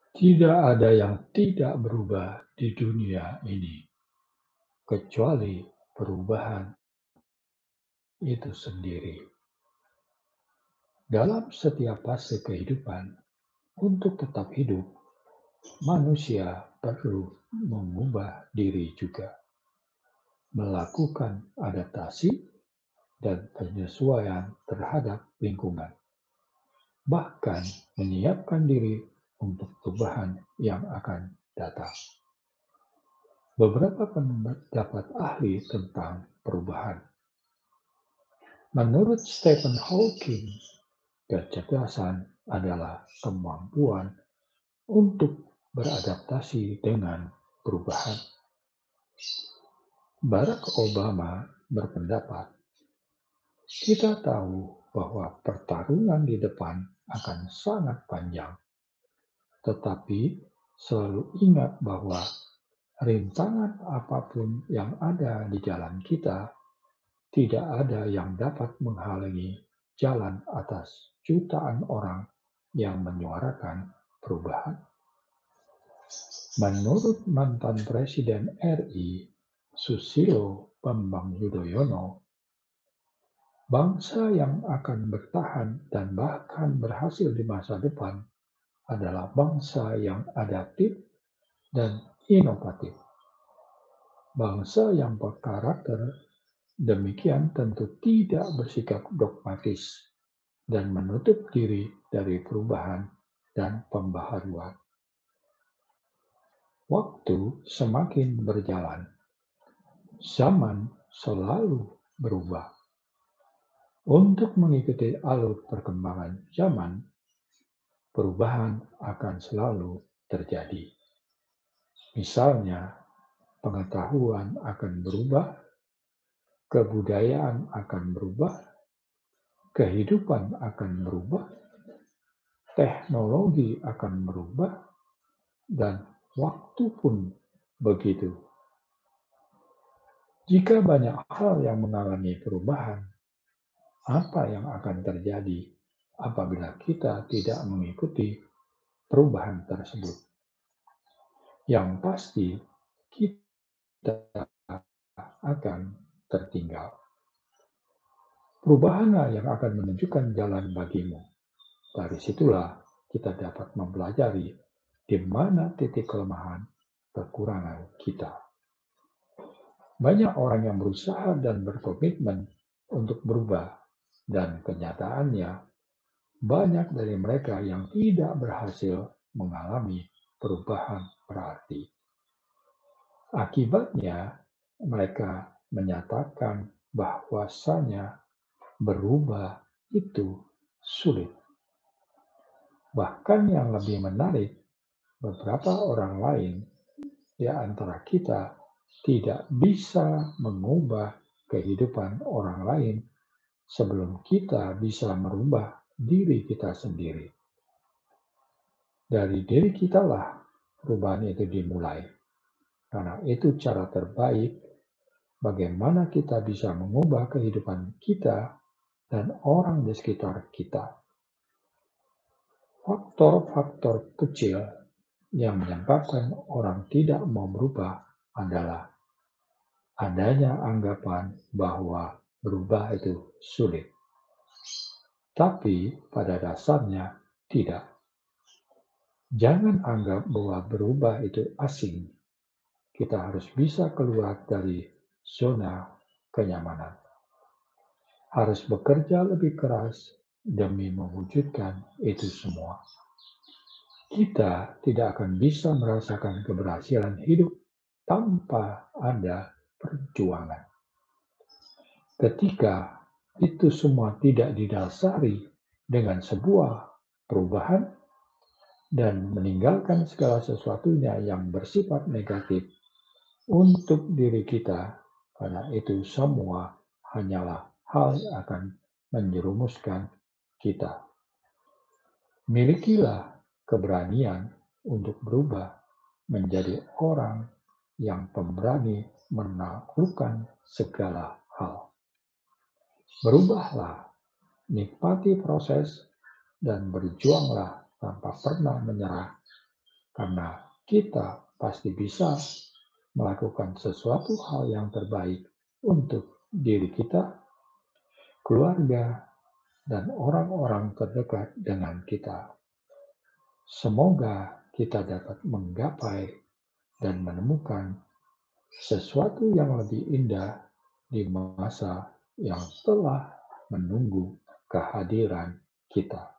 Tidak ada yang tidak berubah di dunia ini, kecuali perubahan itu sendiri. Dalam setiap fase kehidupan, untuk tetap hidup, manusia perlu mengubah diri juga, melakukan adaptasi dan penyesuaian terhadap lingkungan, bahkan menyiapkan diri untuk perubahan yang akan datang. Beberapa pendapat ahli tentang perubahan. Menurut Stephen Hawking, kecerdasan adalah kemampuan untuk beradaptasi dengan perubahan. Barack Obama berpendapat, kita tahu bahwa pertarungan di depan akan sangat panjang, tetapi selalu ingat bahwa rintangan apapun yang ada di jalan kita, tidak ada yang dapat menghalangi jalan atas jutaan orang yang menyuarakan perubahan. Menurut mantan Presiden RI, Susilo Bambang Yudhoyono, bangsa yang akan bertahan dan bahkan berhasil di masa depan adalah bangsa yang adaptif dan inovatif. Bangsa yang berkarakter demikian tentu tidak bersikap dogmatis dan menutup diri dari perubahan dan pembaharuan. Waktu semakin berjalan, zaman selalu berubah. Untuk mengikuti alur perkembangan zaman, perubahan akan selalu terjadi. Misalnya, pengetahuan akan berubah, kebudayaan akan berubah, kehidupan akan berubah, teknologi akan berubah, dan waktu pun begitu. Jika banyak hal yang mengalami perubahan, apa yang akan terjadi apabila kita tidak mengikuti perubahan tersebut? Yang pasti, kita akan tertinggal. Perubahanlah yang akan menunjukkan jalan bagimu. Dari situlah kita dapat mempelajari di mana titik kelemahan kekurangan kita. Banyak orang yang berusaha dan berkomitmen untuk berubah, dan kenyataannya banyak dari mereka yang tidak berhasil mengalami perubahan berarti. Akibatnya, mereka menyatakan bahwasanya berubah itu sulit. Bahkan yang lebih menarik, beberapa orang lain di antara kita tidak bisa mengubah kehidupan orang lain sebelum kita bisa merubah diri kita sendiri. Dari diri kitalah perubahan itu dimulai, karena itu cara terbaik bagaimana kita bisa mengubah kehidupan kita dan orang di sekitar kita. Faktor-faktor kecil yang menyebabkan orang tidak mau berubah adalah adanya anggapan bahwa berubah itu sulit. Tapi pada dasarnya tidak. Jangan anggap bahwa berubah itu asing. Kita harus bisa keluar dari zona kenyamanan. Harus bekerja lebih keras demi mewujudkan itu semua. Kita tidak akan bisa merasakan keberhasilan hidup tanpa ada perjuangan. Ketika itu semua tidak didasari dengan sebuah perubahan dan meninggalkan segala sesuatunya yang bersifat negatif untuk diri kita, karena itu semua hanyalah hal yang akan menjerumuskan kita. Milikilah keberanian untuk berubah menjadi orang yang pemberani menaklukkan segala hal. Berubahlah, nikmati proses, dan berjuanglah tanpa pernah menyerah karena kita pasti bisa melakukan sesuatu hal yang terbaik untuk diri kita, keluarga, dan orang-orang terdekat dengan kita. Semoga kita dapat menggapai dan menemukan sesuatu yang lebih indah di masa yang telah menunggu kehadiran kita.